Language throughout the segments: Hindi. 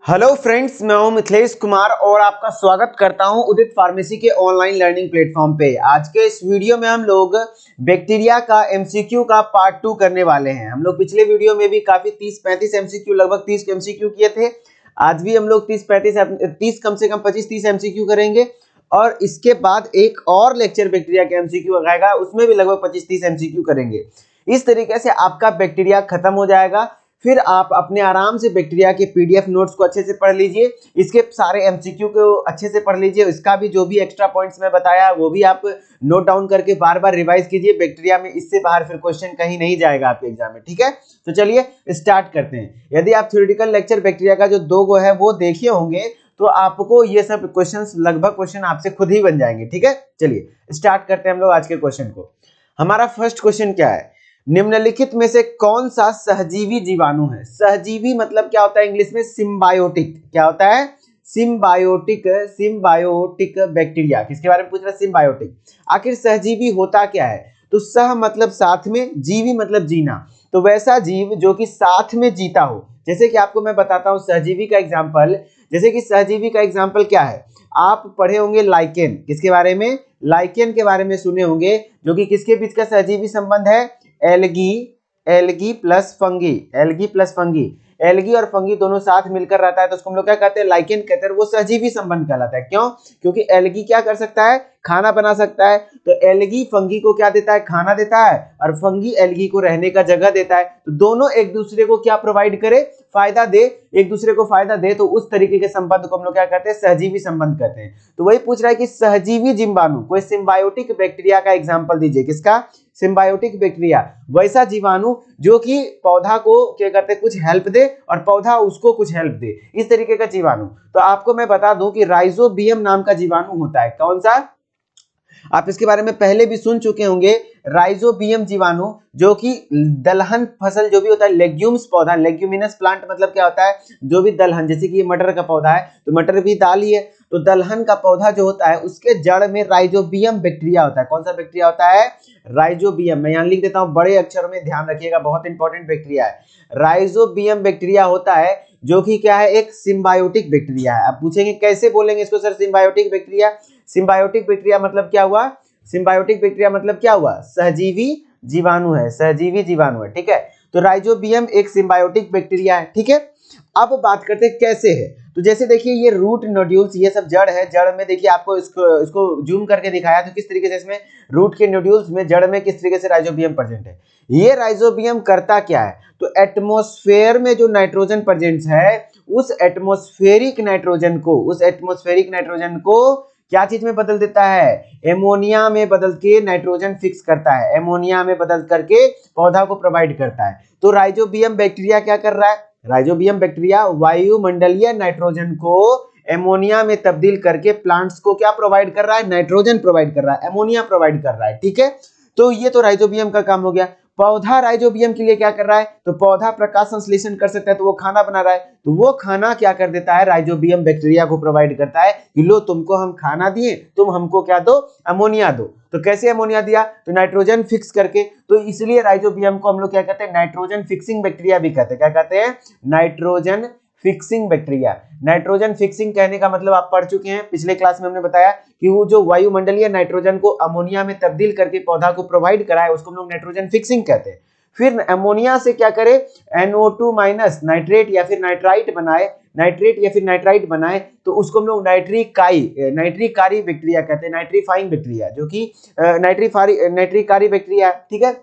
हेलो फ्रेंड्स, मैं हूं मिथिलेश कुमार और आपका स्वागत करता हूं उदित फार्मेसी के ऑनलाइन लर्निंग प्लेटफॉर्म पे। आज के इस वीडियो में हम लोग बैक्टीरिया का एमसीक्यू का पार्ट 2 करने वाले हैं। हम लोग पिछले वीडियो में भी काफी 30-35 एमसीक्यू, लगभग 30 एमसीक्यू किए थे। आज भी हम लोग 30 कम से कम 25-30 एमसीक्यू करेंगे और इसके बाद एक और लेक्चर बैक्टीरिया के एमसीक्यू आएगा, उसमें भी लगभग 25-30 एमसीक्यू करेंगे। इस तरीके से आपका बैक्टीरिया खत्म हो जाएगा। फिर आप अपने आराम से बैक्टीरिया के पीडीएफ नोट्स को अच्छे से पढ़ लीजिए, इसके सारे एमसीक्यू को अच्छे से पढ़ लीजिए, इसका भी जो भी एक्स्ट्रा पॉइंट्स मैं बताया वो भी आप नोट डाउन करके बार बार रिवाइज कीजिए। बैक्टीरिया में इससे बाहर फिर क्वेश्चन कहीं नहीं जाएगा आपके एग्जाम में, ठीक है। तो चलिए स्टार्ट करते हैं। यदि आप थ्योरेटिकल लेक्चर बैक्टीरिया का जो 2 गो है वो देखे होंगे तो आपको ये सब क्वेश्चंस, लगभग क्वेश्चन आपसे खुद ही बन जाएंगे, ठीक है। चलिए स्टार्ट करते हैं हम लोग आज के क्वेश्चन को। हमारा फर्स्ट क्वेश्चन क्या है, निम्नलिखित में से कौन सा सहजीवी जीवाणु है। सहजीवी मतलब क्या होता है इंग्लिश में, सिम्बायोटिक। क्या होता है, सिम्बायोटिक। सिम्बायोटिक बैक्टीरिया किसके बारे में पूछ रहा है, सिम्बायोटिक। आखिर सहजीवी होता क्या है, तो सह मतलब साथ में, जीवी मतलब जीना, तो वैसा जीव जो कि साथ में जीता हो। जैसे कि आपको मैं बताता हूं सहजीवी का एग्जाम्पल। जैसे कि सहजीवी का एग्जाम्पल क्या है, आप पढ़े होंगे लाइकेन। किसके बारे में, लाइकेन के बारे में सुने होंगे, जो कि किसके बीच का सहजीवी संबंध है, algae plus fungi. Algae plus fungi, algae और फंगी दोनों साथ मिलकर रहता है तो उसको हम लोग क्या कहते हैं, लाइकेन कहते हैं। वो सहजीवी संबंध कहलाता है। क्यों, क्योंकि एल्गी क्या कर सकता है, खाना बना सकता है। तो एल्गी फंगी को क्या देता है, खाना देता है, और फंगी एल्गी को रहने का जगह देता है। तो दोनों एक दूसरे को क्या प्रोवाइड करे, फायदा दे, एक दूसरे को फायदा दे। तो उस तरीके के संबंध को हम लोग क्या कहते हैं, सहजीवी संबंध कहते हैं। तो वही पूछ रहा है कि सहजीवी जीवाणु, कोई सिम्बायोटिक बैक्टीरिया का एग्जाम्पल दीजिए। किसका, सिम्बायोटिक बैक्टीरिया, वैसा जीवाणु जो कि पौधा को क्या करते हैं, कुछ हेल्प दे और पौधा उसको कुछ हेल्प दे, इस तरीके का जीवाणु। तो आपको मैं बता दूं कि राइजोबियम नाम का जीवाणु होता है। कौन सा, आप इसके बारे में पहले भी सुन चुके होंगे। राइजोबियम जीवाणु जो कि दलहन फसल जो भी होता है, लेग्यूम्स पौधा, लेग्यूमिनस प्लांट मतलब क्या होता है, जो भी दलहन, जैसे कि ये मटर का पौधा है तो मटर भी दाल ही है। तो दलहन का पौधा जो होता है उसके जड़ में राइजोबियम बैक्टीरिया होता है। कौन सा बैक्टीरिया होता है, राइजोबियम। मैं यहाँ लिख देता हूँ बड़े अक्षरों में, ध्यान रखिएगा, बहुत इंपॉर्टेंट बैक्टीरिया है। राइजोबियम बैक्टीरिया होता है जो कि क्या है, एक सिम्बायोटिक बैक्टीरिया है। आप पूछेंगे कैसे बोलेंगे इसको sir, symbiotic bacteria. Symbiotic bacteria मतलब क्या हुआ, सिम्बायोटिक बैक्टीरिया मतलब क्या हुआ, सहजीवी जीवाणु है, सहजीवी जीवाणु है, ठीक है। तो राइजोबियम एक सिम्बायोटिक बैक्टीरिया है, ठीक है। अब बात करते हैं कैसे है। तो जैसे देखिए ये रूट नोड्यूल्स, ये सब जड़ है। जड़ में देखिए आपको इसको जूम करके दिखाया तो किस तरीके से इसमें रूट के नोड्यूल्स में, जड़ में किस तरीके से राइजोबियम प्रेजेंट है। ये राइजोबियम करता क्या है, तो एटमॉस्फेयर में जो नाइट्रोजन प्रेजेंट है उस एटमॉस्फेरिक नाइट्रोजन को, उस एटमॉस्फेरिक नाइट्रोजन को क्या चीज में बदल देता है, एमोनिया में बदल के नाइट्रोजन फिक्स करता है, एमोनिया में बदल करके पौधा को प्रोवाइड करता है। तो राइजोबियम बैक्टीरिया क्या कर रहा है, राइजोबियम बैक्टीरिया वायुमंडलीय नाइट्रोजन को एमोनिया में तब्दील करके प्लांट्स को क्या प्रोवाइड कर रहा है, नाइट्रोजन प्रोवाइड कर रहा है, एमोनिया प्रोवाइड कर रहा है, ठीक है। तो ये तो राइजोबियम का काम हो गया। पौधा राइजोबियम के लिए क्या कर रहा है, तो पौधा प्रकाश संश्लेषण कर सकता है, तो वो खाना बना रहा है। तो वो खाना क्या कर देता है, राइजोबियम बैक्टीरिया को प्रोवाइड करता है कि लो तुमको हम खाना दिए, तुम हमको क्या दो, अमोनिया दो। तो कैसे अमोनिया दिया, तो नाइट्रोजन फिक्स करके। तो इसलिए राइजोबियम को हम लोग क्या कहते हैं, नाइट्रोजन फिक्सिंग बैक्टीरिया भी कहते हैं। क्या कहते हैं, nitrogen fixing bacteria. Nitrogen fixing कहने का मतलब आप पढ़ चुके हैं, पिछले क्लास में हमने बताया कि वो जो वायुमंडलीय नाइट्रोजन को अमोनिया में तब्दील करके पौधा को प्रोवाइड कराए उसको हम लोग नाइट्रोजन फिक्सिंग कहते हैं। फिर अमोनिया से क्या करे, NO2 माइनस नाइट्रेट या फिर नाइट्राइट बनाए, नाइट्रेट या फिर नाइट्राइट बनाए, तो उसको हम लोग नाइट्रिकारी बैक्टीरिया कहते हैं, नाइट्रीफाइंग बैक्टीरिया, जो कि नाइट्रिकारी बैक्टीरिया, ठीक है,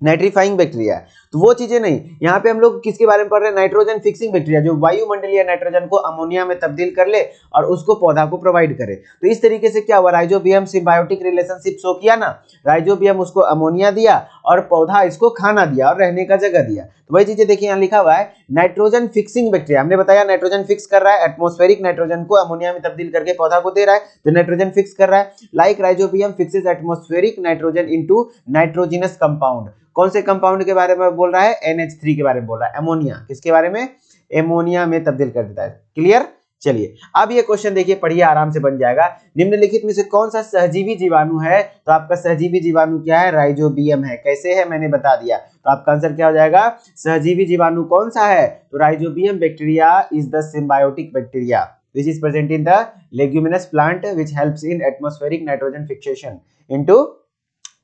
नाइट्रीफाइंग बैक्टीरिया। तो वो चीजें नहीं, यहाँ पे हम लोग किसके बारे में पढ़ रहे हैं, नाइट्रोजन फिक्सिंग बैक्टीरिया, जो वायुमंडलीय नाइट्रोजन को अमोनिया में तब्दील कर ले और उसको पौधा को प्रोवाइड करे। तो इस तरीके से क्या हुआ, राइजोबियम सिम्बायोटिक रिलेशनशिप शो किया ना, राइजोबियम उसको अमोनिया दिया और पौधा इसको खाना दिया और रहने का जगह दिया। तो वही चीजें देखिए यहाँ लिखा हुआ है, नाइट्रोजन फिक्सिंग बैक्टीरिया, हमने बताया नाइट्रोजन फिक्स कर रहा है, एटमॉस्फेरिक नाइट्रोजन को अमोनिया में तब्दील करके पौधा को दे रहा है, तो नाइट्रोजन फिक्स कर रहा है। Like rhizobium fixes atmospheric nitrogen into nitrogenous compound. कौन से कंपाउंड के बारे में बोल रहा है, NH3 के बारे में बोल रहा है, अमोनिया, किसके बारे में, एमोनिया में तब्दील कर देता है। क्लियर, चलिए अब ये क्वेश्चन देखिए, पढ़िए, आराम से बन जाएगा। निम्नलिखित में से कौन सा सहजीवी जीवाणु है? तो आपका सहजीवी जीवाणु क्या है? राइजोबियम है। कैसे है मैंने बता दिया, तो आपका आंसर क्या हो जाएगा? सहजीवी जीवाणु कौन सा है? तो rhizobium bacteria is the symbiotic bacteria which is present in the leguminous plant which helps in atmospheric nitrogen fixation into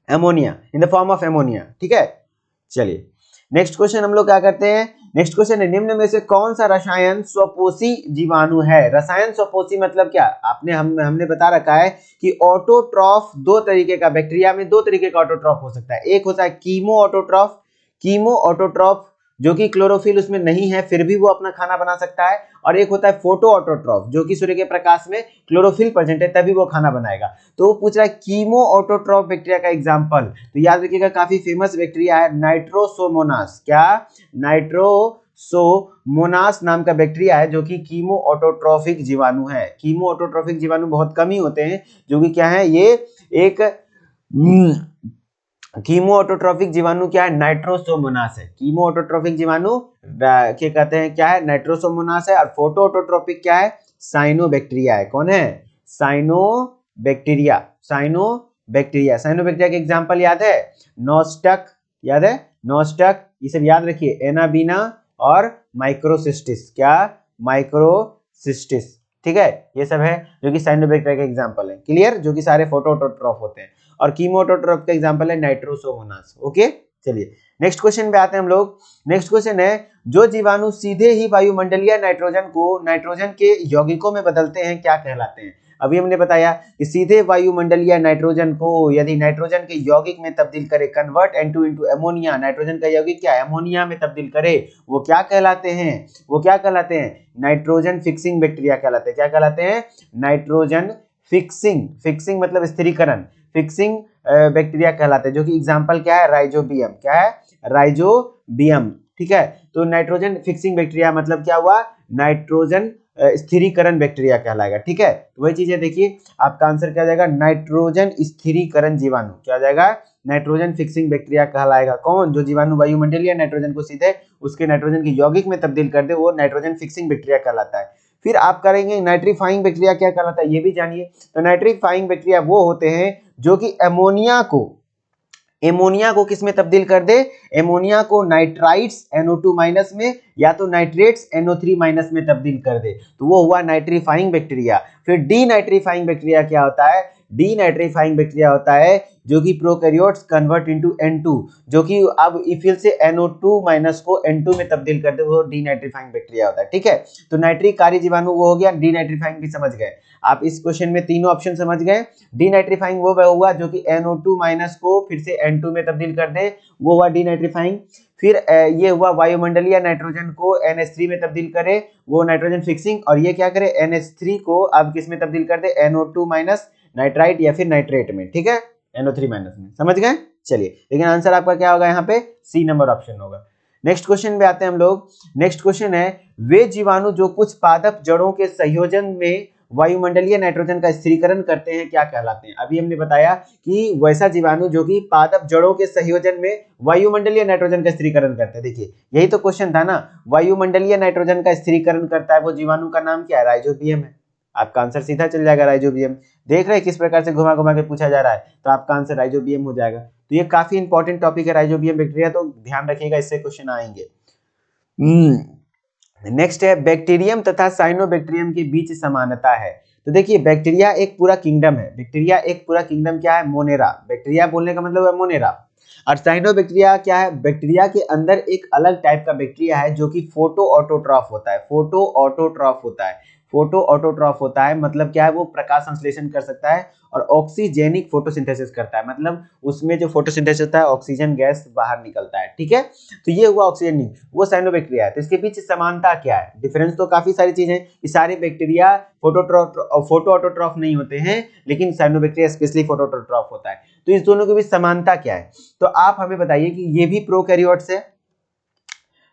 ammonia in the form of ammonia। ठीक है, चलिए नेक्स्ट क्वेश्चन हम लोग क्या करते हैं। नेक्स्ट क्वेश्चन है, निम्न में से कौन सा रसायन स्वपोषी जीवाणु है? रसायन स्वपोषी मतलब क्या? हमने बता रखा है कि ऑटोट्रॉफ दो तरीके का, बैक्टीरिया में दो तरीके का ऑटोट्रॉफ हो सकता है। एक होता है कीमो ऑटोट्रॉफ, कीमो ऑटोट्रॉफ जो कि क्लोरोफिल उसमें नहीं है फिर भी वो अपना खाना बना सकता है, और एक होता है फोटो ऑटोट्रॉफ जो कि सूर्य के प्रकाश में क्लोरोफिल प्रेजेंट है तभी वो खाना बनाएगा। तो वो पूछ रहा है कीमो ऑटोट्रॉफ बैक्टीरिया का एग्जांपल, तो याद रखिएगा काफी फेमस बैक्टीरिया है नाइट्रोसोमोनास। क्या? नाइट्रोसोमोनास नाम का बैक्टीरिया है जो कि कीमो ऑटोट्रॉफिक जीवाणु है। कीमो ऑटोट्रॉफिक जीवाणु बहुत कम ही होते हैं जो कि क्या है, ये एक कीमो ऑटोट्रॉफिक जीवाणु क्या है? नाइट्रोसोमोनास है। कीमो ऑटोट्रॉफिक जीवाणु क्या कहते हैं, क्या है? नाइट्रोसोमोनास है। और फोटो ऑटोट्रॉफिक क्या है? साइनोबैक्टीरिया है। कौन है? साइनोबैक्टीरिया। साइनोबैक्टीरिया, साइनोबैक्टीरिया के एग्जांपल याद है? नोस्टक, याद है? नोस्टक, ये सब याद रखिए, एनाबीना और माइक्रोसिस्टिस। क्या? माइक्रोसिस्टिस। ठीक है, ये सब है जो कि साइनोबैक्टीरिया के एग्जांपल है। क्लियर? जो कि सारे फोटो ऑटोट्रॉफ होते हैं। और कीमो ऑटोट्रॉफ का एग्जांपल है नाइट्रोसोमोनास। ओके, चलिए नेक्स्ट क्वेश्चन पे आते हैं हम लोग। नेक्स्ट क्वेश्चन है, जो जीवाणु सीधे ही वायुमंडलीय नाइट्रोजन को नाइट्रोजन के यौगिकों में बदलते हैं क्या कहलाते हैं? अभी हमने बताया कि सीधे वायुमंडलीय नाइट्रोजन को यदि नाइट्रोजन के यौगिक में तब्दील करे, convert N2 into ammonia, nitrogen का यौगिक क्या है? अमोनिया में तब्दील करे, वो क्या कहलाते हैं? वो क्या कहलाते हैं? नाइट्रोजन फिक्सिंग बैक्टीरिया कहलाते हैं। क्या कहलाते हैं? Nitrogen fixing. फिक्सिंग मतलब स्थिरीकरण, फिक्सिंग बैक्टीरिया कहलाते हैं, जो कि एग्जांपल क्या है? राइजोबियम। क्या है? राइजोबियम। ठीक है, तो नाइट्रोजन फिक्सिंग बैक्टीरिया मतलब क्या हुआ? नाइट्रोजन स्थिरीकरण बैक्टीरिया कहलाएगा। ठीक है, तो वही चीजें देखिए, आपका आंसर क्या जाएगा? नाइट्रोजन स्थिरीकरण जीवाणु। क्या जाएगा? नाइट्रोजन फिक्सिंग बैक्टीरिया कहलाएगा। कौन? जो जीवाणु वायुमंडलीय नाइट्रोजन को सीधे उसके नाइट्रोजन के यौगिक में तब्दील कर दे, वो नाइट्रोजन फिक्सिंग बैक्टीरिया कहलाता है। फिर आप करेंगे नाइट्रीफाइंग बैक्टीरिया क्या कहलाता है, ये भी जानिए। तो नाइट्रीफाइंग बैक्टीरिया वो होते हैं जो कि एमोनिया को किस में तब्दील कर दे? एमोनिया को नाइट्राइट्स NO2 माइनस में या तो नाइट्रेट्स NO3 माइनस में तब्दील कर दे, तो वो हुआ नाइट्रीफाइंग बैक्टीरिया। फिर डीनाइट्रीफाइंग बैक्टीरिया क्या होता है? डीनाइट्रीफाइंग बैक्टीरिया होता है जो कि प्रोकैरियोट्स कन्वर्ट इनटू N2, जो कि अब इफिल से NO2 माइनस को N2 में तब्दील कर दे, वो डीनाइट्रीफाइंग बैक्टीरिया होता है। ठीक है, तो नाइट्रिक कारी जीवाणु वो हो गया, डीनाइट्रीफाइंग भी समझ गए आप। इस क्वेश्चन में तीनों ऑप्शन समझ गए। डीनाइट्रीफाइंग वो हुआ जो कि NO2 माइनस को फिर से N2 में तब्दील कर दे, वो हुआ डीनाइट्रीफाइंग। फिर ये हुआ वायुमंडलीय नाइट्रोजन को NH3 में तब्दील करे, वो नाइट्रोजन फिक्सिंग। और ये क्या करे? NH3 को अब किस में तब्दील कर दे? NO2 माइनस नाइट्राइट या फिर नाइट्रेट में। ठीक है, NO3 माइनस में। समझ गए? चलिए, लेकिन आंसर आपका क्या होगा यहाँ पे? सी नंबर ऑप्शन होगा। नेक्स्ट क्वेश्चन पे आते हैं हम लोग। नेक्स्ट क्वेश्चन है, वे जीवाणु जो कुछ पादप जड़ों के संयोजन में वायुमंडलीय नाइट्रोजन का स्थिरीकरण करते हैं क्या कहलाते हैं? अभी हमने बताया कि वैसा जीवाणु जो कि पादप जड़ों के संयोजन में वायुमंडलीय नाइट्रोजन का स्थिरीकरण करते हैं। देखिए, यही तो क्वेश्चन था ना, वायुमंडलीय नाइट्रोजन का स्थिरीकरण करता है वो जीवाणु का नाम क्या है? राइजोबियम है। आपका आंसर सीधा चल जाएगा राइजोबियम। देख रहे हैं किस प्रकार से घुमा घुमा के पूछा जा रहा है, तो आपका आंसर राइजोबियम हो जाएगा। तो ये काफी इंपॉर्टेंट टॉपिक है राइजोबियम बैक्टीरिया, तो ध्यान रखिएगा, इससे क्वेश्चन आएंगे। नेक्स्ट है, बैक्टीरियम तथा साइनोबैक्टीरियम के बीच समानता है। तो देखिए, बैक्टीरिया एक पूरा किंगडम है। बैक्टीरिया एक पूरा किंगडम क्या है? मोनेरा। बैक्टीरिया बोलने का मतलब है मोनेरा। और साइनोबैक्टीरिया क्या है? बैक्टीरिया के अंदर एक अलग टाइप का बैक्टीरिया है जो कि फोटो ऑटोट्रॉफ होता है। फोटो ऑटोट्रॉफ होता है। फोटो ऑटोट्रॉफ होता है मतलब क्या है? वो प्रकाश संश्लेषण कर सकता है और ऑक्सीजेनिक फोटोसिंथेसिस करता है, मतलब उसमें जो फोटोसिंथेसिस होता है ऑक्सीजन गैस बाहर निकलता है। ठीक है, तो ये हुआ ऑक्सीजन, वो साइनोबैक्टीरिया है। तो इसके बीच समानता क्या है? डिफरेंस तो काफी सारी चीजें, ये सारे बैक्टीरिया फोटो ऑटोट्रॉफ नहीं होते हैं, लेकिन साइनोबैक्टीरिया स्पेशली फोटो ऑटोट्रॉफ होता है। तो इस दोनों के बीच समानता क्या है? तो आप हमें बताइए कि ये भी प्रोकैरियोट्स है,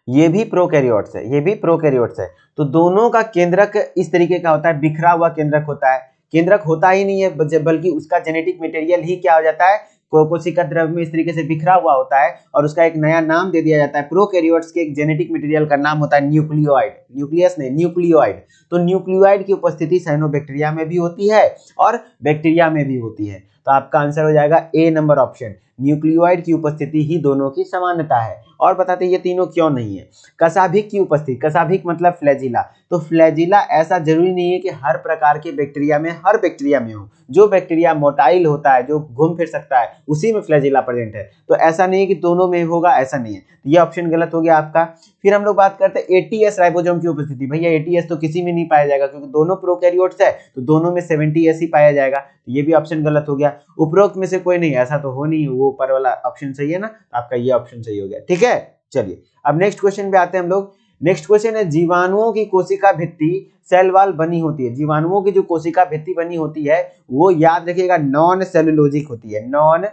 ये भी प्रोकैरियोट्स है, ये भी प्रोकैरियोट्स है। तो दोनों का केंद्रक इस तरीके का होता है, बिखरा हुआ केंद्रक होता है। केंद्रक होता ही नहीं है, बल्कि उसका जेनेटिक मटेरियल ही क्या हो जाता है? कोशिका द्रव्य में इस तरीके से बिखरा हुआ होता है और उसका एक नया नाम दे दिया जाता है। प्रोकैरियोट्स के एक जेनेटिक मटेरियल का नाम होता है न्यूक्लियोइड, न्यूक्लियस नहीं न्यूक्लियोइड। तो न्यूक्लियोइड की उपस्थिति साइनोबैक्टीरिया में भी होती है और बैक्टीरिया में भी होती है। तो आपका आंसर हो जाएगा ए नंबर ऑप्शन, न्यूक्लियोइड की उपस्थिति ही दोनों की समानता है। और बताते ये तीनों क्यों नहीं है। कसाभिक की उपस्थिति, कसाभिक मतलब फ्लैजिला, तो फ्लैजिला ऐसा जरूरी नहीं है कि हर प्रकार के बैक्टीरिया में हर बैक्टीरिया में हो। जो बैक्टीरिया मोटाइल होता है, जो घूम फिर सकता है, उसी में फ्लैजिला प्रेजेंट है। तो ऐसा नहीं है कि दोनों में होगा, ऐसा नहीं है। तो ये ऑप्शन गलत हो गया आपका। फिर हम लोग बात करते हैं एटीएस राइबोसोम की उपस्थिति। भैया एटीएस तो किसी में नहीं पाया जाएगा क्योंकि दोनों प्रोकैरियोट्स है, तो दोनों में 70S ही पाया जाएगा। तो ये भी ऑप्शन गलत हो गया। उपरोक्त में से कोई नहीं, ऐसा तो हो नहीं, वो ऊपर वाला ऑप्शन सही है ना, आपका ये ऑप्शन सही हो गया। ठीक है, चलिए अब नेक्स्ट क्वेश्चन पे आते हैं हम लोग। नेक्स्ट क्वेश्चन है, जीवाणुओं की कोशिका भित्ति सेल वॉल बनी होती है। जीवाणुओं की जो कोशिका भित्ति बनी होती है वो याद रखिएगा नॉन सेलुलोजिक होती है, नॉन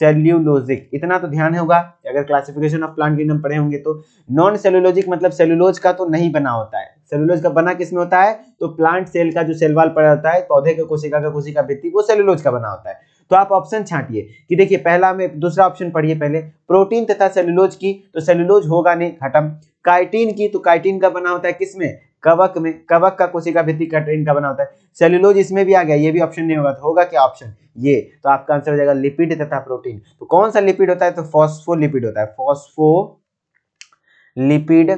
सेल्यूलोजिक। इतना तो ध्यान होगा अगर क्लासिफिकेशन ऑफ प्लांट किंगडम पढ़े होंगे तो। नॉन सेलुलोजिक मतलब सेलुलोज का तो नहीं बना होता है। सेलुलोज का बना किस में होता है, तो प्लांट सेल का जो सेल वॉल पड़ा होता है, पौधे के कोशिका का कोशिका भित्ति, वो सेलुलोज का बना होता है। तो आप ऑप्शन छांटिए कि देखिए पहला में, दूसरा ऑप्शन पढ़िए पहले, प्रोटीन तथा सेलुलोज की, तो सेलुलोज होगा नहीं, खत्म। काइटिन की, तो काइटिन का बना होता है किसमें, कवक में, कवक का कोशिका भित्ति काइटिन का बना होता है। सेलुलोज इसमें भी आ गया, ये भी ऑप्शन नहीं होगा, तो होगा क्या ऑप्शन ये। तो आपका आंसर हो जाएगा लिपिड तथा प्रोटीन। तो कौन सा लिपिड होता है, तो फॉस्फोलिपिड होता है, फॉस्फोलिपिड।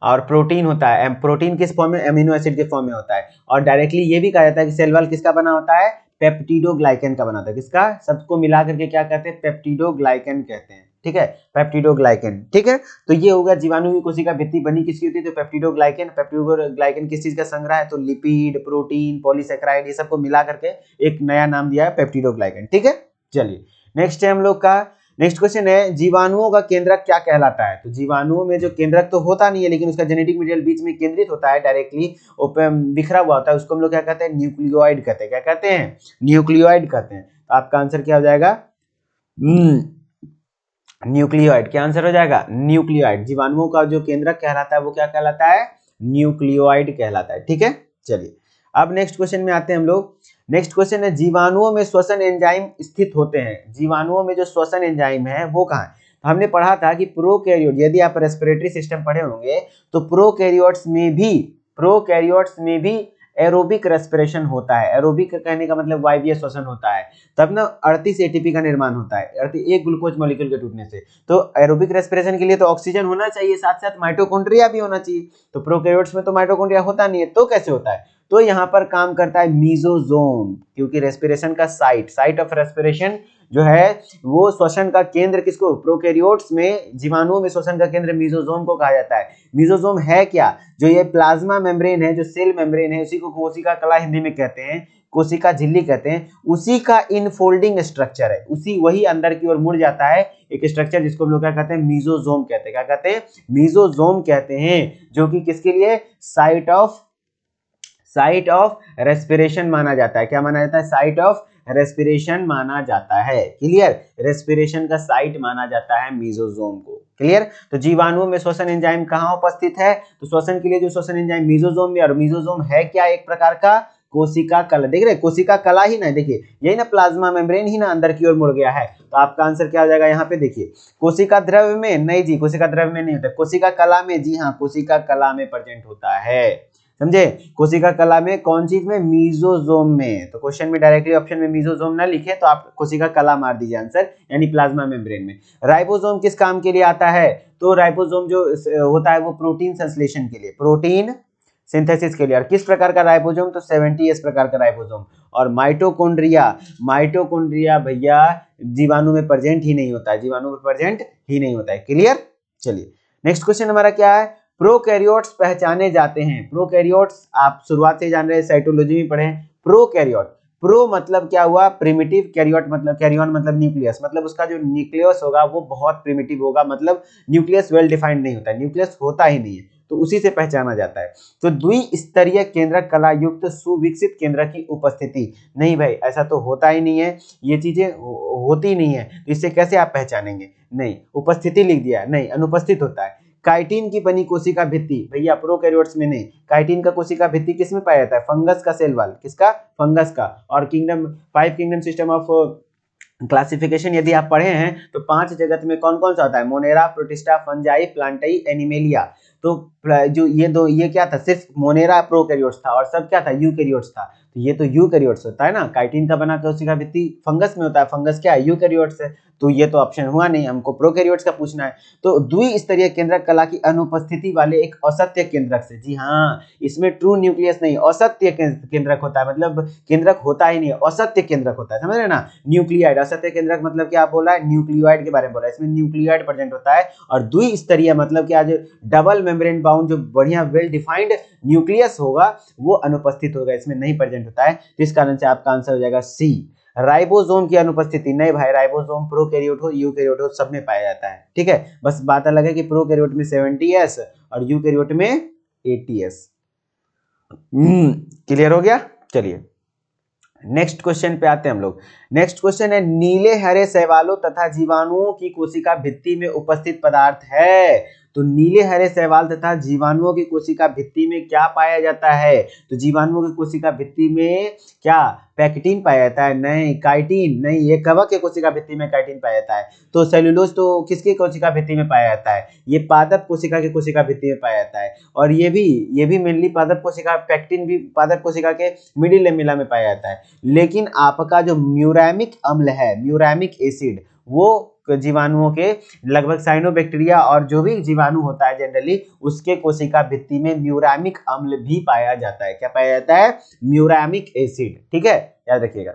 और प्रोटीन होता है, प्रोटीन किस फॉर्म में, एमिनो एसिड के फॉर्म में होता है। और डायरेक्टली ये भी कहा जाता है कि सेल वॉल किसका बना होता है, पेप्टिडोग्लाइकन का बना होता है। किसका, सबको मिला करके क्या कहते हैं, पेप्टिडोग्लाइकन कहते हैं। ठीक है, पेप्टिडोग्लाइकन। ठीक है, तो ये होगा जीवाणु की कोशिका भित्ति बनी किसकी होती है, तो पेप्टिडोग्लाइकन। पेप्टिडोग्लाइकन किस चीज का संग्रह है, तो लिपिड, प्रोटीन, पॉलीसेकेराइड, ये सबको मिला करके एक नया नाम दिया है पेप्टिडोग्लाइकन। ठीक है, चलिए नेक्स्ट है हम लोग का, नेक्स्ट क्वेश्चन है, जीवाणुओं का केंद्रक क्या कहलाता है। तो जीवाणुओं में जो केंद्रक तो होता नहीं है, लेकिन उसका जेनेटिक मटेरियल बीच में केंद्रित होता है, डायरेक्टली बिखरा हुआ होता है, उसको हम लोग क्या कहते हैं, न्यूक्लियोइड कहते हैं। क्या कहते हैं, न्यूक्लियोइड कहते हैं। तो आपका आंसर क्या हो जाएगा, न्यूक्लियोइड। क्या आंसर हो जाएगा, न्यूक्लियोइड। जीवाणुओं का जो केंद्रक कहलाता है वो क्या कहलाता है, न्यूक्लियोइड कहलाता है। ठीक है, चलिए अब नेक्स्ट क्वेश्चन में आते हैं हम लोग। नेक्स्ट क्वेश्चन है, जीवाणुओं में श्वसन एंजाइम स्थित होते हैं। जीवाणुओं में जो श्वसन एंजाइम है वो कहाँ है। तो हमने पढ़ा था कि प्रोकैरियोट, यदि आप रेस्पिरेटरी सिस्टम पढ़े होंगे तो प्रोकैरियोट्स में भी एरोबिक रेस्पिरेशन होता है। एरोबिक कहने का मतलब वायवीय श्वसन होता है, तब ना 38 एटीपी का निर्माण होता है, एक ग्लूकोज मॉलिक्यूल के टूटने से। तो एरोबिक रेस्पिरेशन के लिए तो ऑक्सीजन होना चाहिए, साथ साथ माइटोकॉन्ड्रिया भी होना चाहिए। तो प्रोकैरियोट्स में तो माइटोकॉन्ड्रिया होता नहीं है, तो कैसे होता है, तो यहाँ पर काम करता है मीजोजोम, क्योंकि रेस्पिरेशन का साइट ऑफ रेस्पिरेशन जो है वो श्वसन का केंद्र किसको, प्रोकैरियोट्स में, जीवाणुओं में श्वसन का केंद्र मीजोजोम को कहा जाता है। मीजोजोम है क्या, जो ये प्लाज्मा मेम्ब्रेन है, जो सेल मेम्ब्रेन है, उसी को कोशिका कला हिंदी में कहते हैं, कोशिका झिल्ली कहते हैं, उसी का इनफोल्डिंग स्ट्रक्चर है, उसी वही अंदर की ओर मुड़ जाता है एक स्ट्रक्चर जिसको हम लोग क्या कहते हैं, मीजोजोम कहते हैं। क्या कहते हैं, मीजोजोम कहते हैं, जो कि किसके लिए, साइट ऑफ रेस्पिरेशन माना जाता है। क्या माना जाता है, साइट ऑफ रेस्पिरेशन माना जाता है। क्लियर, रेस्पिरेशन का साइट माना जाता है मीजोजोम को। क्लियर, तो जीवाणुओं में श्वसन एंजाइम कहाँ उपस्थित है, तो श्वसन के लिए जो श्वसन एंजाइम मीजोजोम में, और मीजोजोम है क्या, एक प्रकार का कोशिका कला। देख रहे, कोशिका कला ही ना, देखिए यही ना प्लाज्मा मेम्ब्रेन ही ना अंदर की ओर मुड़ गया है। तो आपका आंसर क्या हो जाएगा, यहाँ पे देखिए, कोशिका द्रव्य में नहीं जी, कोशिका द्रव्य में नहीं होता, कोशिका कला में, जी हाँ कोशिका कला में प्रेजेंट होता है। समझे, कोशिका कला में कौन चीज में, मीजोजोम में। तो क्वेश्चन में डायरेक्टली ऑप्शन में मीजोजोम ना लिखे तो आप कोशिका कला मार दीजिए आंसर, यानी प्लाज्मा मेम्ब्रेन में। राइबोसोम किस काम के लिए आता है, तो राइबोसोम जो होता है वो प्रोटीन संश्लेषण के लिए, प्रोटीन सिंथेसिस के लिए। और किस प्रकार का राइबोसोम, तो 70S प्रकार का राइबोसोम। और माइटोकॉन्ड्रिया भैया जीवाणु में प्रेजेंट ही नहीं होता है, जीवाणु में प्रेजेंट ही नहीं होता है। क्लियर, चलिए नेक्स्ट क्वेश्चन हमारा क्या है, प्रोकैरियोट्स पहचाने जाते हैं। प्रोकैरियोट्स आप शुरुआत से जान रहे हैं, साइटोलॉजी में पढ़े हैं। प्रोकैरियोट, प्रो मतलब क्या हुआ, प्रिमिटिव, कैरियोट मतलब, कैरियन मतलब न्यूक्लियस, मतलब उसका जो न्यूक्लियस होगा वो बहुत प्रिमिटिव होगा, मतलब न्यूक्लियस वेल डिफाइंड नहीं होता है, न्यूक्लियस होता ही नहीं है, तो उसी से पहचाना जाता है। तो द्विस्तरीय केंद्रक कला युक्त सुविकसित केंद्रक की उपस्थिति, नहीं भाई ऐसा तो होता ही नहीं है, ये चीजें होती नहीं है, तो इससे कैसे आप पहचानेंगे, नहीं उपस्थिति लिख दिया, नहीं अनुपस्थित होता है। काइटिन की बनी कोशिका भित्ति, भैया प्रोकैरियोट्स में नहीं, काइटिन का कोशिका भित्ति किस में पाया जाता है, फंगस का सेल वॉल, किसका, फंगस का। और 5 किंगडम सिस्टम ऑफ क्लासिफिकेशन यदि आप पढ़े हैं तो 5 जगत में कौन कौन सा होता है, मोनेरा, प्रोटिस्टा, फंजाई, प्लांटाई, एनिमेलिया। तो जो ये क्या था, सिर्फ मोनेरा प्रोकैरियोट्स था और सब क्या था, यूकैरियोट्स था। तो ये तो यूकैरियोट्स होता है ना, काइटिन का बना कोशिका भित्ति फंगस में होता है, फंगस क्या है, यूकैरियोट्स है। तो ये तो ऑप्शन हुआ नहीं, हमको प्रोकैरियोट्स का पूछना है। तो द्विस्तरीय केंद्रक कला की अनुपस्थिति वाले एक असत्य केंद्रक से, जी हाँ, इसमें ट्रू न्यूक्लियस नहीं, असत्य केंद्रक होता है, मतलब केंद्रक होता ही नहीं, असत्य केंद्रक होता है, समझ रहे ना। न्यूक्लियाइड, असत्य केंद्रक मतलब क्या बोला है, न्यूक्लियोइड के बारे में बोला है, इसमें न्यूक्लियोइड प्रेजेंट होता है। और द्विस्तरीय मतलब क्या, जो डबल मेम्ब्रेन बाउंड, जो बढ़िया वेल डिफाइंड न्यूक्लियस होगा वो अनुपस्थित होगा, इसमें नहीं प्रेजेंट होता है। इस कारण से आपका आंसर हो जाएगा सी। राइबोसोम की अनुपस्थिति, नहीं भाई, राइबोसोम प्रोकैरियोट हो यूकैरियोट हो सब में पाया जाता है, ठीक है। बस बात अलग है कि प्रोकैरियोट में 70s और यूकैरियोट में 80s। क्लियर हो गया। चलिए नेक्स्ट क्वेश्चन पे आते हैं हम लोग। नेक्स्ट क्वेश्चन है, नीले हरे शैवालों तथा जीवाणुओं की कोशिका भित्ति में उपस्थित पदार्थ है। तो नीले हरे शैवाल तथा जीवाणुओं की कोशिका भित्ति में क्या पाया जाता है, तो जीवाणुओं की कोशिका भित्ति में क्या पैक्टिन पाया जाता है, नहीं काइटिन नहीं, ये कवक के कोशिका भित्ति में काइटिन पाया जाता है। तो सेल्यूलोज तो किसकी कोशिका भित्ति में पाया जाता है, ये पादप कोशिका की कोशिका भित्ति में पाया जाता है। और ये भी मेनली पादप कोशिका, पैक्टिन भी पादप कोशिका के मिडिल लेमिला में पाया जाता है। लेकिन आपका जो म्यूरामिक अम्ल है, म्यूरामिक एसिड, वो जीवाणुओं के लगभग साइनोबैक्टीरिया और जो भी जीवाणु होता है जनरली उसके कोशिका भित्ति में म्यूरामिक अम्ल भी पाया जाता है। क्या पाया जाता है, म्यूरामिक एसिड, ठीक है, याद रखिएगा।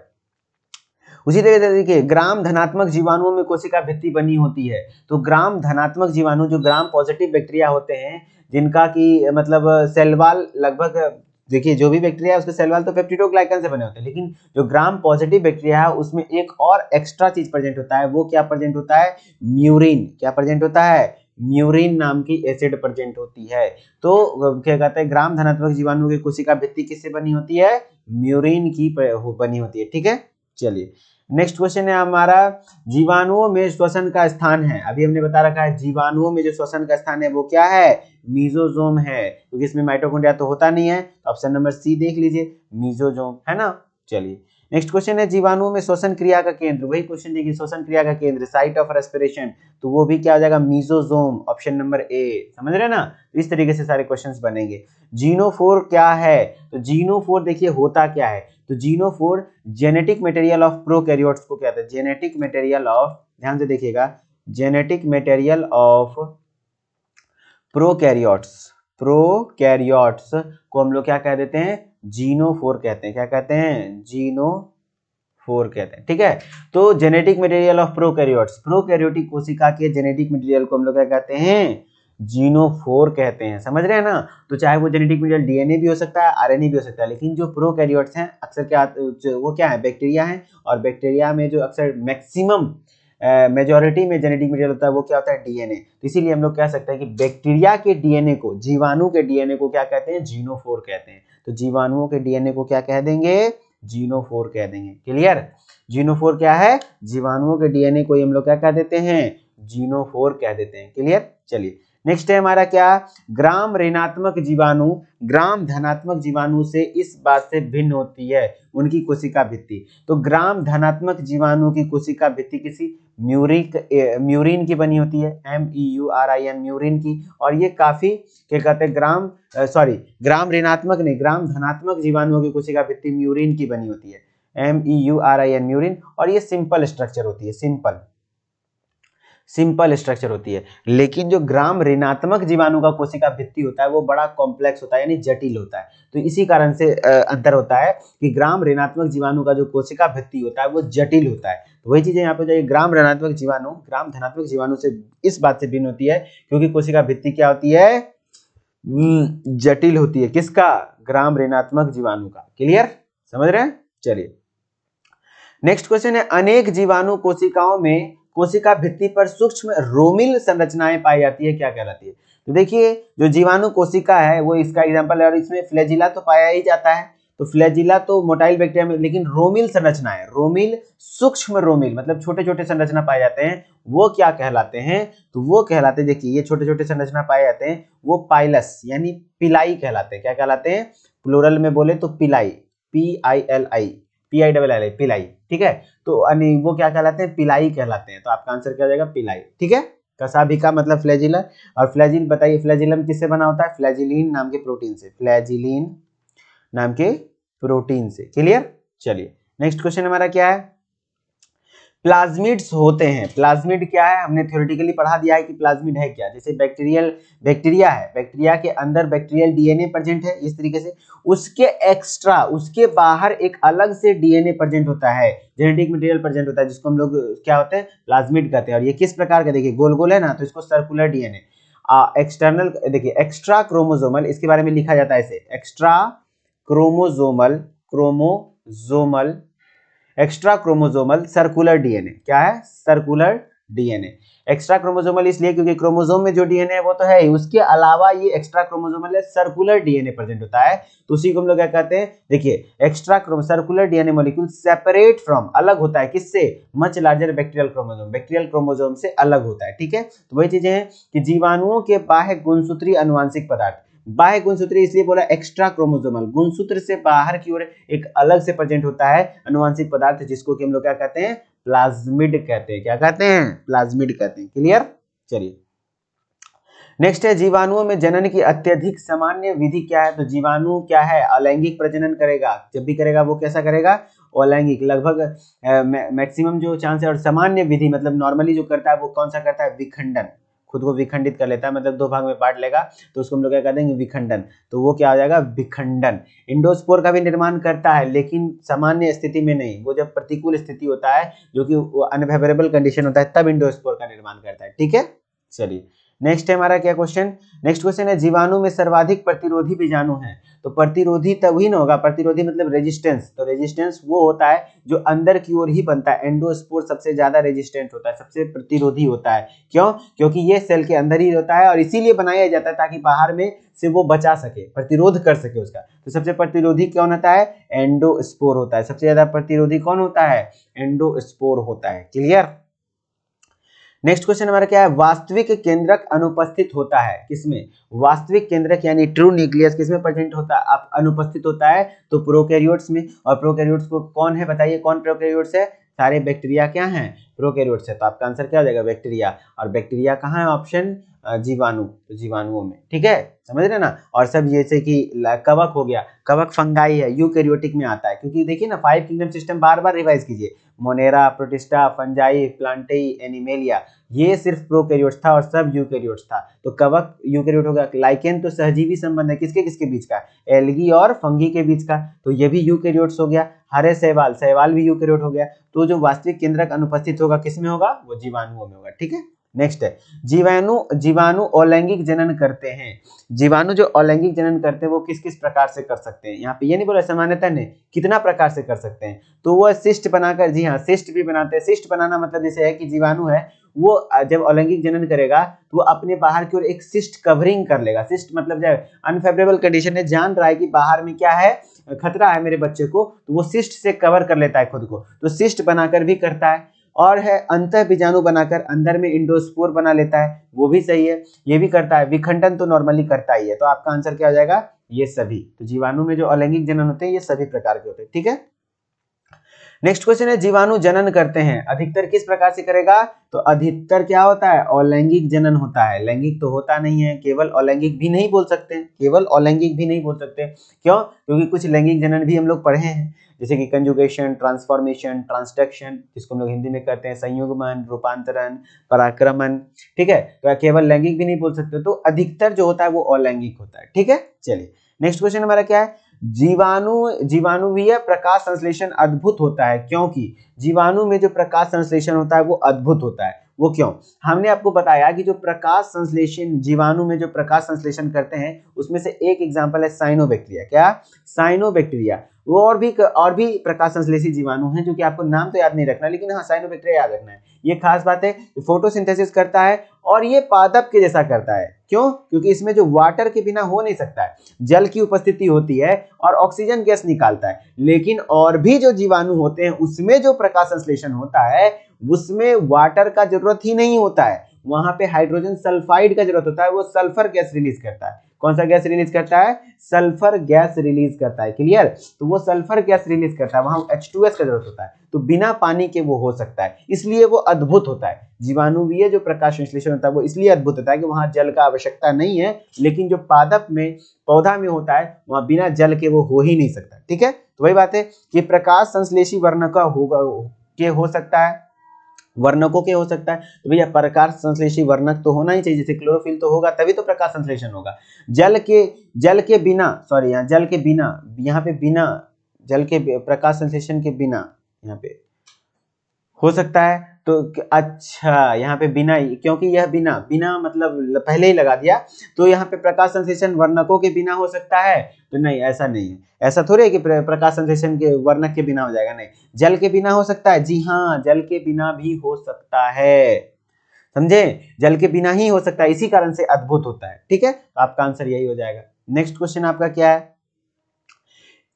उसी तरह से देखिए, ग्राम धनात्मक जीवाणुओं में कोशिका भित्ति बनी होती है। तो ग्राम धनात्मक जीवाणु, जो ग्राम पॉजिटिव बैक्टीरिया होते हैं, जिनका की मतलब सेल वॉल लगभग, देखिए जो भी बैक्टीरिया है उसके सेल वॉल तो पेप्टिडोग्लाइकन से बने होते हैं, लेकिन जो ग्राम पॉजिटिव बैक्टीरिया है उसमें एक और एक्स्ट्रा चीज प्रेजेंट होता है। वो क्या प्रेजेंट होता है, म्यूरिन। क्या प्रेजेंट होता है, म्यूरिन नाम की एसिड प्रेजेंट होती है। तो क्या कहते हैं, ग्राम धनात्मक जीवाणु की कोशिका भित्ति किससे बनी होती है, म्यूरिन की बनी होती है, ठीक है। चलिए नेक्स्ट क्वेश्चन है हमारा, जीवाणुओं में श्वसन का स्थान है। अभी हमने बता रखा है जीवाणुओं में जो श्वसन का स्थान है वो क्या है, मीजोजोम है, क्योंकि इसमें माइटोकॉन्ड्रिया तो होता नहीं है। ऑप्शन नंबर सी देख लीजिए, मीजोजोम है ना। चलिए नेक्स्ट क्वेश्चन है, जीवाणुओं में श्वसन क्रिया का केंद्र, वही क्वेश्चन देखिए, श्वसन क्रिया का केंद्र, साइट ऑफ रेस्पिरेशन, तो वो भी क्या हो जाएगा, मीजोजोम, ऑप्शन नंबर ए, समझ रहे ना। इस तरीके से सारे क्वेश्चंस बनेंगे। जीनोफोर क्या है, तो जीनोफोर देखिए होता क्या है, तो genophore genetic material of prokaryotes को कहते हैं, जेनेटिक मटेरियल ऑफ, ध्यान से देखिएगा, genetic material of prokaryotes, prokaryotes को हम लोग क्या कह देते हैं, जीनोफोर कहते हैं। क्या कहते हैं, जीनोफोर कहते हैं, ठीक है। तो genetic material of prokaryotes, prokaryotic कोशिका के जेनेटिक मटेरियल को हम लोग क्या कहते हैं, जीनोफोर कहते हैं, समझ रहे हैं ना। तो चाहे वो जेनेटिक मटेरियल डीएनए भी हो सकता है, आरएनए भी हो सकता है, लेकिन जो प्रोकैरियोट्स हैं अक्सर क्या, वो क्या है, बैक्टीरिया हैं। और बैक्टीरिया में जो अक्सर मैक्सिमम मेजॉरिटी में जेनेटिक मटेरियल होता है वो क्या होता है, डीएनए। तो इसीलिए हम लोग कह सकते हैं कि बैक्टीरिया के डीएनए को, जीवाणु के डीएनए को क्या कहते हैं, जीनोफोर कहते हैं। तो जीवाणुओं के डीएनए को क्या कह देंगे, जीनोफोर कह देंगे। क्लियर, जीनोफोर क्या है, जीवाणुओं के डीएनए को हम लोग क्या कह देते हैं, जीनोफोर कह देते हैं। क्लियर। चलिए नेक्स्ट है हमारा क्या, ग्राम ऋणात्मक जीवाणु ग्राम धनात्मक जीवाणु से इस बात से भिन्न होती है उनकी कोशिका भित्ति। तो ग्राम धनात्मक जीवाणु की कोशिका भित्ति किसी म्यूरिन की बनी होती है, MEURIN, म्यूरिन की। और ये काफी क्या कहते हैं, ग्राम ऋणात्मक नहीं, ग्राम धनात्मक जीवाणुओं की कोशिका भित्ति म्यूरिन की बनी होती है, MEURIN, म्यूरिन। और ये सिंपल स्ट्रक्चर होती है, सिंपल स्ट्रक्चर होती है। लेकिन जो ग्राम ऋणात्मक जीवाणु का कोशिका भित्ति होता है वो बड़ा कॉम्प्लेक्स होता है, यानी जटिल होता है। तो इसी कारण से अंतर होता है कि ग्राम ऋणात्मक जीवाणु का जो कोशिका भित्ति होता है वो जटिल होता है। तो वही चीजें यहाँ पे जाइए, ग्राम ऋणात्मक जीवाणु ग्राम धनात्मक जीवाणु से इस बात से भिन्न होती है क्योंकि कोशिका भित्ति क्या होती है, जटिल होती है। किसका, ग्राम ऋणात्मक जीवाणु का। क्लियर, समझ रहे हैं। चलिए नेक्स्ट क्वेश्चन है, अनेक जीवाणु कोशिकाओं में कोशिका भित्ति पर सूक्ष्म रोमिल संरचनाएं पाई जाती है, क्या कहलाती है। तो देखिए जो जीवाणु कोशिका है वो इसका एग्जांपल है, और इसमें फ्लैजिला तो पाया ही जाता है। तो फ्लैजिला तो मोटाइल बैक्टीरिया में, लेकिन रोमिल संरचना है, रोमिल सूक्ष्म रोमिल मतलब छोटे छोटे संरचना पाए जाते हैं, वो क्या कहलाते हैं, तो वो कहलाते हैं, देखिए ये छोटे छोटे संरचना पाए जाते हैं वो पाइलस यानी पिलाई कहलाते हैं। क्या कहलाते हैं, प्लूरल में बोले तो पिलाई, PILI, PILLI, पिलाई, ठीक है। तो वो क्या कहलाते हैं, पिलाई कहलाते हैं। तो आपका आंसर क्या हो जाएगा, पिलाई, ठीक है। कसाभिका मतलब फ्लैजिला, और फ्लैजिल बताइए फ्लैजिलम किससे बना होता है, फ्लैजिलीन नाम के प्रोटीन से, फ्लैजिलीन नाम के प्रोटीन से, क्लियर। चलिए नेक्स्ट क्वेश्चन हमारा क्या है, प्लाज्मिड्स होते हैं, प्लाज्मिड क्या है, हमने थ्योरेटिकली पढ़ा दिया है कि प्लाज्मिड है क्या। जैसे बैक्टीरिया है, बैक्टीरिया के अंदर बैक्टीरियल DNA प्रेजेंट है इस तरीके से, उसके एक्स्ट्रा, उसके बाहर एक अलग से DNA प्रेजेंट होता है, जेनेटिक मटेरियल प्रेजेंट होता है, जिसको हम लोग क्या होते हैं, प्लाज्मिड कहते हैं। और ये किस प्रकार का, देखिए गोल गोल है ना, तो इसको सर्कुलर DNA, एक्सटर्नल, देखिए एक्स्ट्रा क्रोमोसोमल, इसके बारे में लिखा जाता है इसे extra chromosomal, extra chromosomal circular DNA, क्या है, सर्कुलर DNA। एक्स्ट्रा क्रोमोसोमल इसलिए क्योंकि क्रोमोसोम में जो DNA है वो तो है ही, उसके अलावा ये एक्स्ट्रा क्रोमोसोमल है, सर्कुलर DNA प्रेजेंट होता है। तो उसी को हम लोग क्या कहते हैं, देखिए extra circular DNA molecule separate from, अलग होता है किससे, much larger bacterial chromosome, bacterial chromosome से अलग होता है, ठीक है। तो वही चीजें हैं कि जीवाणुओं के बाह्य गुणसूत्रीय अनुवांशिक पदार्थ, बाह्य गुणसूत्री इसलिए बोला एक्स्ट्रा क्रोमोसोमल, गुणसूत्र से बाहर की ओर एक अलग से प्रेजेंट होता है अनुवांशिक पदार्थ, जिसको कि हम लोग क्या कहते हैं, प्लाज्मिड कहते हैं, क्या कहते हैं, प्लाज्मिड कहते हैं, क्लियर। चलिए नेक्स्ट है, जीवाणुओं में जनन की अत्यधिक सामान्य विधि क्या है। तो जीवाणु क्या है, अलैंगिक प्रजनन करेगा, जब भी करेगा वो कैसा करेगा, अलैंगिक, लगभग मैक्सिमम जो चांस है। और सामान्य विधि मतलब नॉर्मली जो करता है वो कौन सा करता है, विखंडन, खुद को विखंडित कर लेता है, मतलब दो भाग में बांट लेगा, तो उसको हम लोग क्या कर देंगे, विखंडन। तो वो क्या हो जाएगा, विखंडन। इंडोस्पोर का भी निर्माण करता है, लेकिन सामान्य स्थिति में नहीं, वो जब प्रतिकूल स्थिति होता है, जो कि अनफेवरेबल कंडीशन होता है, तब इंडोस्पोर का निर्माण करता है, ठीक है। चलिए नेक्स्ट है हमारा क्या क्वेश्चन, नेक्स्ट क्वेश्चन है, जीवाणु में सर्वाधिक प्रतिरोधी बीजाणु है। तो प्रतिरोधी तभी ना होगा, प्रतिरोधी मतलब रेजिस्टेंस, तो रेजिस्टेंस वो होता है जो अंदर की ओर ही बनता है, एंडोस्पोर सबसे ज्यादा रेजिस्टेंट होता है, सबसे प्रतिरोधी होता है। क्यों, क्योंकि ये सेल के अंदर ही होता है और इसीलिए बनाया जाता है ताकि बाहर में से वो बचा सके, प्रतिरोध कर सके उसका। तो सबसे प्रतिरोधी कौन होता है, एंडोस्पोर होता है, सबसे ज्यादा प्रतिरोधी कौन होता है, एंडोस्पोर होता है, क्लियर। नेक्स्ट क्वेश्चन हमारा क्या है, वास्तविक केंद्रक अनुपस्थित होता है किसमें, वास्तविक केंद्रक यानी ट्रू न्यूक्लियस किसमें प्रेजेंट होता है, आप अनुपस्थित होता है, तो प्रोकैरियोट्स में। और प्रोकैरियोट्स को कौन है बताइए, कौन प्रोकैरियोट्स है, सारे बैक्टीरिया क्या हैं, प्रोकैरियोट्स है। तो आपका आंसर क्या हो जाएगा, बैक्टीरिया। और बैक्टीरिया कहाँ है, ऑप्शन जीवाणु, तो जीवाणुओं में, ठीक है, समझ रहे ना। और सब जैसे कि कवक हो गया, कवक फंगाई है, यूकैरियोटिक में आता है, क्योंकि देखिए ना 5 किंगडम सिस्टम बार बार रिवाइज कीजिए, मोनेरा, प्रोटिस्टा, फंजाई, प्लांटेई, एनिमेलिया, ये सिर्फ प्रोकैरियोट्स था और सब यूकैरियोट्स था। तो कवक यूकैरियोट होगा, लाइकेन तो सहजीवी संबंध है किसके किसके बीच का, एल्गी और फंगी के बीच का, तो ये भी यूकैरियोट्स हो गया। हरे शैवाल, शैवाल भी यूकैरियोट हो गया। तो जो वास्तविक केंद्रक अनुपस्थित होगा किसमें होगा, वो जीवाणुओं में होगा, ठीक है। नेक्स्ट है, जीवाणु अलैंगिक जनन करते हैं। जीवाणु जो अलैंगिक जनन करते हैं वो किस किस प्रकार से कर सकते हैं, यहाँ पे ये नहीं बोला सामान्यतः ने, कितना प्रकार से कर सकते हैं। तो वो सिस्ट बनाकर, जी हाँ सिस्ट भी बनाते हैं। सिस्ट बनाना मतलब जैसे है कि जीवाणु है वो जब अलैंगिक जनन करेगा तो वो अपने बाहर की ओर एक सिस्ट कवरिंग कर लेगा। सिस्ट मतलब जब अनफेवरेबल कंडीशन है, जान रहा है कि बाहर में क्या है, खतरा है मेरे बच्चे को, तो वो सिस्ट से कवर कर लेता है खुद को, तो सिस्ट बनाकर भी करता है। और है अंतः बीजाणु बनाकर अंदर में इंडोस्पोर बना लेता है, वो भी सही है, ये भी करता है। विखंडन तो नॉर्मली करता ही है। तो आपका आंसर क्या हो जाएगा, ये सभी। तो जीवाणु में जो अलैंगिक जनन होते हैं ये सभी प्रकार के होते हैं, ठीक है। नेक्स्ट क्वेश्चन है, जीवाणु जनन करते हैं अधिकतर किस प्रकार से करेगा, तो अधिकतर क्या होता है, अलैंगिक जनन होता है। लैंगिक तो होता नहीं है, केवल अलैंगिक भी नहीं बोल सकते, केवल अलैंगिक भी नहीं बोल सकते। क्यों, क्योंकि कुछ लैंगिक जनन भी हम लोग पढ़े हैं, जैसे कि कंजुगेशन, ट्रांसफॉर्मेशन, ट्रांसडक्शन, जिसको हम लोग हिंदी में कहते हैं संयुग्मन, रूपांतरण, पराक्रमण, ठीक है। तो केवल लैंगिक भी नहीं बोल सकते, तो अधिकतर जो होता है वो अलैंगिक होता है, ठीक है। चलिए नेक्स्ट क्वेश्चन हमारा क्या है, जीवाणुवीय प्रकाश संश्लेषण अद्भुत होता है, क्योंकि जीवाणु में जो प्रकाश संश्लेषण होता है वो अद्भुत होता है। वो क्यों, हमने आपको बताया कि जो प्रकाश संश्लेषण जीवाणु में जो प्रकाश संश्लेषण करते हैं उसमें से एक एग्जांपल है साइनोबैक्टीरिया। क्या, साइनोबैक्टीरिया। वो और भी प्रकाश संश्लेषी जीवाणु हैं जो कि आपको नाम तो याद नहीं रखना, लेकिन हाँ साइनोबैक्टीरिया याद रखना है। ये खास बात है, फोटोसिंथेसिस करता है और ये पादप के जैसा करता है। क्यों, क्योंकि इसमें जो वाटर के बिना हो नहीं सकता है, जल की उपस्थिति होती है और ऑक्सीजन गैस निकालता है। लेकिन और भी जो जीवाणु होते हैं उसमें जो प्रकाश संश्लेषण होता है उसमें वाटर का जरूरत ही नहीं होता है, वहां पे हाइड्रोजन सल्फाइड का जरूरत होता है, वो सल्फर गैस रिलीज करता है। कौन सा गैस रिलीज करता है? सल्फर गैस रिलीज करता है। क्लियर? तो वो सल्फर गैस रिलीज करता है, वहां H2S का जरूरत होता है, तो बिना पानी के वो हो सकता है, इसलिए वो अद्भुत होता है। जीवाणुवीय जो प्रकाश संश्लेषण होता है वो इसलिए अद्भुत होता है कि वहां जल का आवश्यकता नहीं है, लेकिन जो पादप में पौधा में होता है वहां बिना जल के वो हो ही नहीं सकता। ठीक है, तो वही बात है कि प्रकाश संश्लेषी वर्णक होगा के हो सकता है, वर्णकों के हो सकता है, तो भैया प्रकाश संश्लेषी वर्णक तो होना ही चाहिए, जैसे क्लोरोफिल तो होगा तभी तो प्रकाश संश्लेषण होगा। जल के बिना, सॉरी यहाँ जल के बिना, यहाँ पे बिना जल के प्रकाश संश्लेषण के बिना यहाँ पे हो सकता है, तो अच्छा यहाँ पे बिना, क्योंकि यह बिना बिना मतलब पहले ही लगा दिया, तो यहाँ पे प्रकाश संश्लेषण वर्णकों के बिना हो सकता है, तो नहीं ऐसा नहीं है, ऐसा थोड़ी है कि प्रकाश संश्लेषण के वर्णक के बिना हो जाएगा, नहीं, जल के बिना हो सकता है, जी हाँ जल के बिना भी हो सकता है, समझे, जल के बिना ही हो सकता है, इसी कारण से अद्भुत होता है। ठीक है, तो आपका आंसर यही हो जाएगा। नेक्स्ट क्वेश्चन आपका क्या है?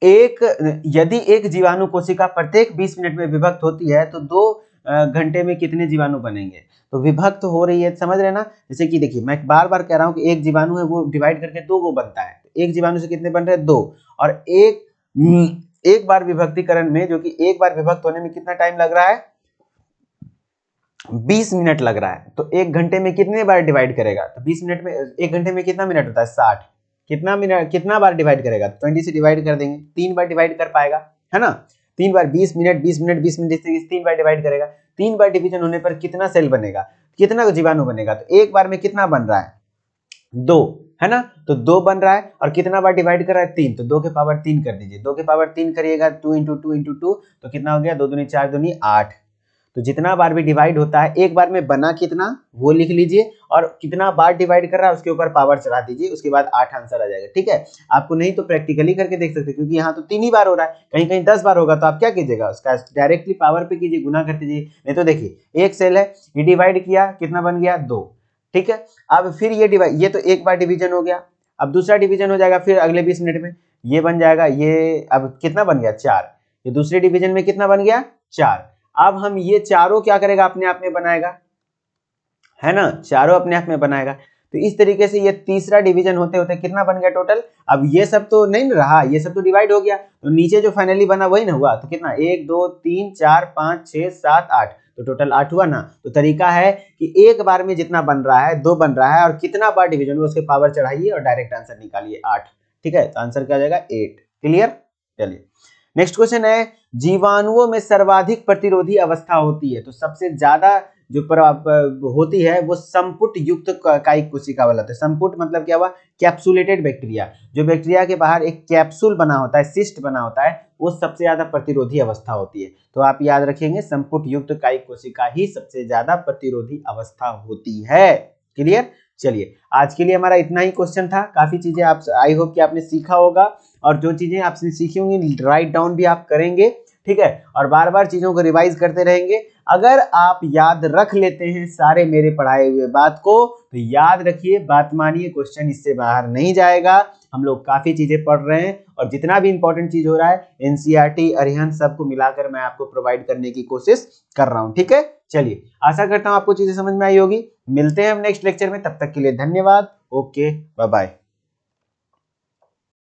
यदि एक जीवाणु कोशिका प्रत्येक 20 मिनट में विभक्त होती है तो 2 घंटे में कितने जीवाणु बनेंगे? तो विभक्त हो रही है, समझ रहे ना, जैसे कि देखिए मैं बार बार कह रहा हूं कि एक जीवाणु है वो डिवाइड करके 2 को बनता है, एक जीवाणु से कितने बन रहे हैं? 2, और एक बार विभक्तिकरण में, जो कि एक बार विभक्त होने में कितना टाइम लग रहा है? 20 मिनट लग रहा है, तो 1 घंटे में कितने बार डिवाइड करेगा? तो 20 मिनट में 1 घंटे में कितना मिनट होता है? 60, कितना मिनट, कितना बार डिवाइड करेगा? 20 से डिवाइड कर देंगे, 3 बार डिवाइड कर पाएगा, है ना, 3 बार 20 मिनट 20 मिनट 20 मिनट, इस 3 बार डिवाइड करेगा, 3 बार डिवीजन होने पर कितना सेल बनेगा, कितना जीवाणु बनेगा? तो एक बार में कितना बन रहा है? 2, है ना, तो 2 बन रहा है, और कितना बार डिवाइड कर रहा है? 3, तो 2 के पावर 3 कर दीजिए, 2 के पावर 3 करिएगा, 2 × 2 × 2, तो कितना हो गया? 2 दूनी 4 दूनी 8, तो जितना बार भी डिवाइड होता है, एक बार में बना कितना वो लिख लीजिए, और कितना बार डिवाइड कर रहा है उसके ऊपर पावर चढ़ा दीजिए, उसके बाद 8 आंसर आ जाएगा। ठीक है, आपको नहीं तो प्रैक्टिकली करके देख सकते, क्योंकि यहाँ तो 3 ही बार हो रहा है, कहीं कहीं 10 बार होगा, तो आप क्या कीजिएगा? उसका डायरेक्टली पावर पे कीजिए, गुना कर दीजिए, नहीं तो देखिए एक सेल है, ये डिवाइड किया, कितना बन गया? 2। ठीक है, अब फिर ये डिवाइड, ये तो एक बार डिवीजन हो गया, अब दूसरा डिवीजन हो जाएगा फिर अगले 20 मिनट में, ये बन जाएगा, ये अब कितना बन गया? 4, ये दूसरे डिवीजन में कितना बन गया? 4। अब हम ये चारों क्या करेगा? अपने आप में बनाएगा, है ना, चारों अपने आप में बनाएगा, तो इस तरीके से ये तीसरा डिवीजन होते होते कितना बन गया टोटल? अब ये सब तो नहीं रहा, ये सब तो डिवाइड हो गया, तो नीचे जो फाइनली बना वही ना हुआ, तो कितना? 1 2 3 4 5 6 7 8, तो टोटल 8 हुआ ना। तो तरीका है कि एक बार में जितना बन रहा है 2 बन रहा है, और कितना बार डिवीजन हुआ उसके पावर चढ़ाइए और डायरेक्ट आंसर निकालिए 8। ठीक है, तो आंसर क्या आ जाएगा? 8। क्लियर? चलिए नेक्स्ट क्वेश्चन है, जीवाणुओं में सर्वाधिक प्रतिरोधी अवस्था होती है, तो सबसे ज्यादा जो होती है वो संपुट युक्त कायिक कोशिका वाला होता है। संपुट मतलब क्या हुआ? कैप्सुलेटेड बैक्टीरिया, जो बैक्टीरिया के बाहर एक कैप्सूल बना होता है, सिस्ट बना होता है, वो सबसे ज्यादा प्रतिरोधी अवस्था होती है। तो आप याद रखेंगे संपुट युक्त कायिक कोशिका ही सबसे ज्यादा प्रतिरोधी अवस्था होती है। क्लियर? चलिए आज के लिए हमारा इतना ही क्वेश्चन था, काफी चीजें आप, आई होप कि आपने सीखा होगा, और जो चीजें आपने सीखी होंगी राइट डाउन भी आप करेंगे। ठीक है, और बार बार चीजों को रिवाइज करते रहेंगे। अगर आप याद रख लेते हैं सारे मेरे पढ़ाए हुए बात को, तो याद रखिए, बात मानिए, क्वेश्चन इससे बाहर नहीं जाएगा। हम लोग काफी चीजें पढ़ रहे हैं, और जितना भी इंपॉर्टेंट चीज हो रहा है एनसीईआरटी अरिहंत सबको मिलाकर मैं आपको प्रोवाइड करने की कोशिश कर रहा हूं। ठीक है, चलिए आशा करता हूं आपको चीजें समझ में आई होगी। मिलते हैं हम नेक्स्ट लेक्चर में, तब तक के लिए धन्यवाद। Okay, bye bye.